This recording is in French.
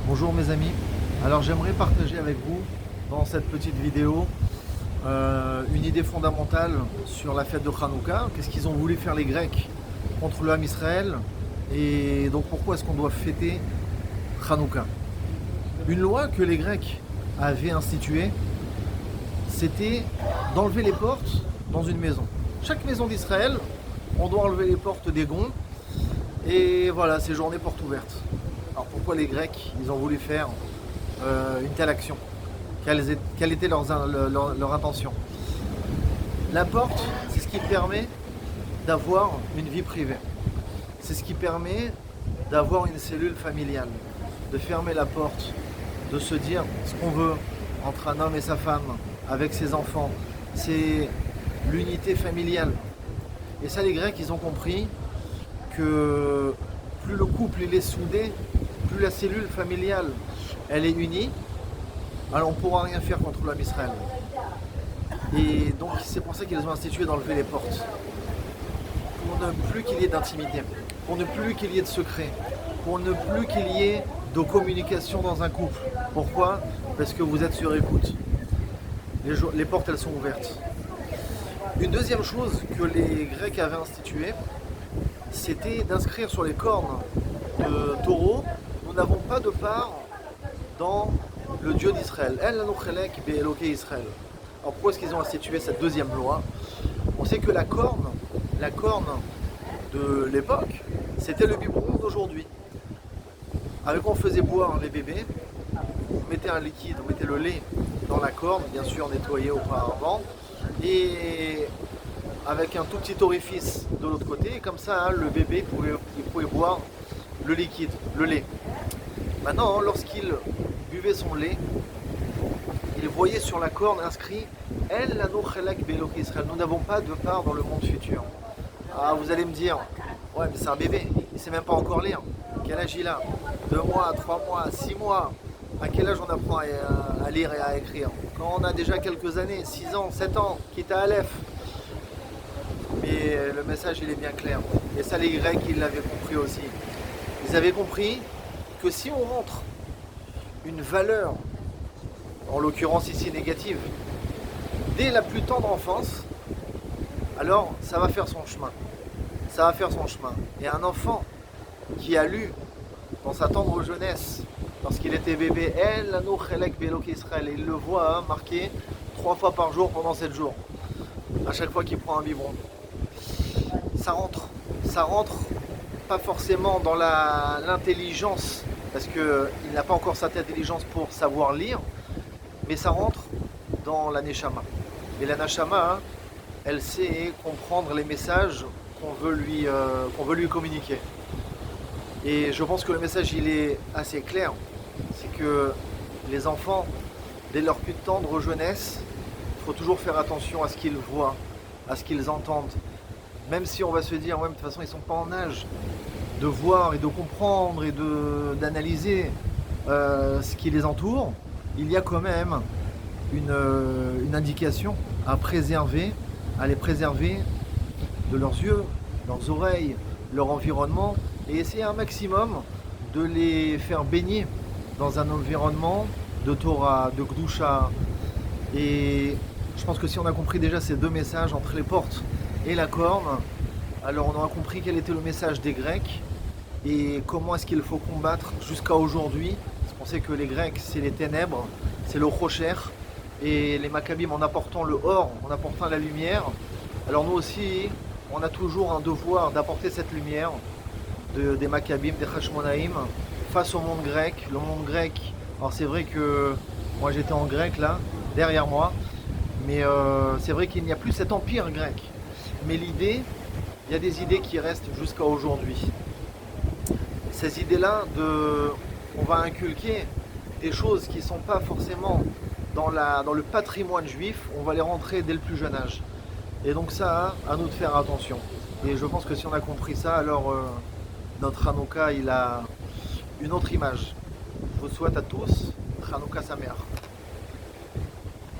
Bonjour mes amis, alors j'aimerais partager avec vous dans cette petite vidéo une idée fondamentale sur la fête de Hanouka. Qu'est-ce qu'ils ont voulu faire les Grecs contre le Ham Israël et donc pourquoi est-ce qu'on doit fêter Hanouka? Une loi que les Grecs avaient instituée, c'était d'enlever les portes dans une maison. Chaque maison d'Israël, on doit enlever les portes des gonds et voilà, c'est journée porte ouverte. Alors pourquoi les Grecs, ils ont voulu faire une telle action? Quelle était leur intention? La porte, c'est ce qui permet d'avoir une vie privée. C'est ce qui permet d'avoir une cellule familiale. De fermer la porte, de se dire ce qu'on veut entre un homme et sa femme, avec ses enfants. C'est l'unité familiale. Et ça, les Grecs, ils ont compris que plus le couple il est soudé, plus la cellule familiale elle est unie, alors on ne pourra rien faire contre l'homme Israël. Et donc c'est pour ça qu'ils ont institué d'enlever les portes. Pour ne plus qu'il y ait d'intimité, pour ne plus qu'il y ait de secret, pour ne plus qu'il y ait de communication dans un couple. Pourquoi? Parce que vous êtes sur écoute. Les portes elles sont ouvertes. Une deuxième chose que les Grecs avaient instituée, c'était d'inscrire sur les cornes de taureau: nous n'avons pas de part dans le Dieu d'Israël. El lanu chelek be'Elokei Israël. Alors pourquoi est-ce qu'ils ont institué cette deuxième loi? On sait que la corne de l'époque, c'était le biberon d'aujourd'hui. Avec quoi on faisait boire les bébés, on mettait un liquide, on mettait le lait dans la corne, bien sûr nettoyé auparavant, et avec un tout petit orifice de l'autre côté, et comme ça le bébé pouvait boire le liquide, le lait. Maintenant, lorsqu'il buvait son lait, il voyait sur la corne inscrit El lanu chelek be'Elokei Israël. Nous n'avons pas de part dans le monde futur. Ah, vous allez me dire, ouais, mais c'est un bébé, il ne sait même pas encore lire. Quel âge il a? 2 mois, 3 mois, 6 mois. À quel âge on apprend à lire et à écrire? Quand on a déjà quelques années, 6 ans, 7 ans, quitte à Aleph. Mais le message il est bien clair. Et ça, les Grecs, ils l'avaient compris aussi. Ils avaient compris que si on rentre une valeur, en l'occurrence ici négative, dès la plus tendre enfance, alors ça va faire son chemin. Ça va faire son chemin. Et un enfant qui a lu dans sa tendre jeunesse, lorsqu'il était bébé, El lanu chelek be'Elokei Israël, et il le voit marqué 3 fois par jour pendant 7 jours, à chaque fois qu'il prend un biberon. Ça rentre pas forcément dans l'intelligence, parce qu'il n'a pas encore cette intelligence pour savoir lire, mais ça rentre dans la neshama. Et la neshama, elle sait comprendre les messages qu'on veut lui communiquer. Et je pense que le message il est assez clair, c'est que les enfants, dès leur plus tendre jeunesse, il faut toujours faire attention à ce qu'ils voient, à ce qu'ils entendent. Même si on va se dire, ouais, mais de toute façon ils ne sont pas en âge de voir et de comprendre et d'analyser ce qui les entoure, il y a quand même une indication à préserver, à les préserver de leurs yeux, leurs oreilles, leur environnement, et essayer un maximum de les faire baigner dans un environnement de Torah, de Gdusha. Et je pense que si on a compris déjà ces deux messages entre les portes et la corne, alors on aura compris quel était le message des Grecs et comment est-ce qu'il faut combattre jusqu'à aujourd'hui. Parce qu'on sait que les Grecs, c'est les ténèbres, c'est le rocher, et les Maccabim en apportant le or, en apportant la lumière. Alors nous aussi, on a toujours un devoir d'apporter cette lumière des Maccabim, des Hashmonaïm, face au monde grec. Le monde grec, alors c'est vrai que moi j'étais en grec là, derrière moi, mais c'est vrai qu'il n'y a plus cet empire grec. Mais l'idée, il y a des idées qui restent jusqu'à aujourd'hui. Ces idées-là, on va inculquer des choses qui ne sont pas forcément dans le patrimoine juif, on va les rentrer dès le plus jeune âge. Et donc ça, à nous de faire attention. Et je pense que si on a compris ça, alors notre Hanouka, il a une autre image. Je vous souhaite à tous Hanouka Sameach.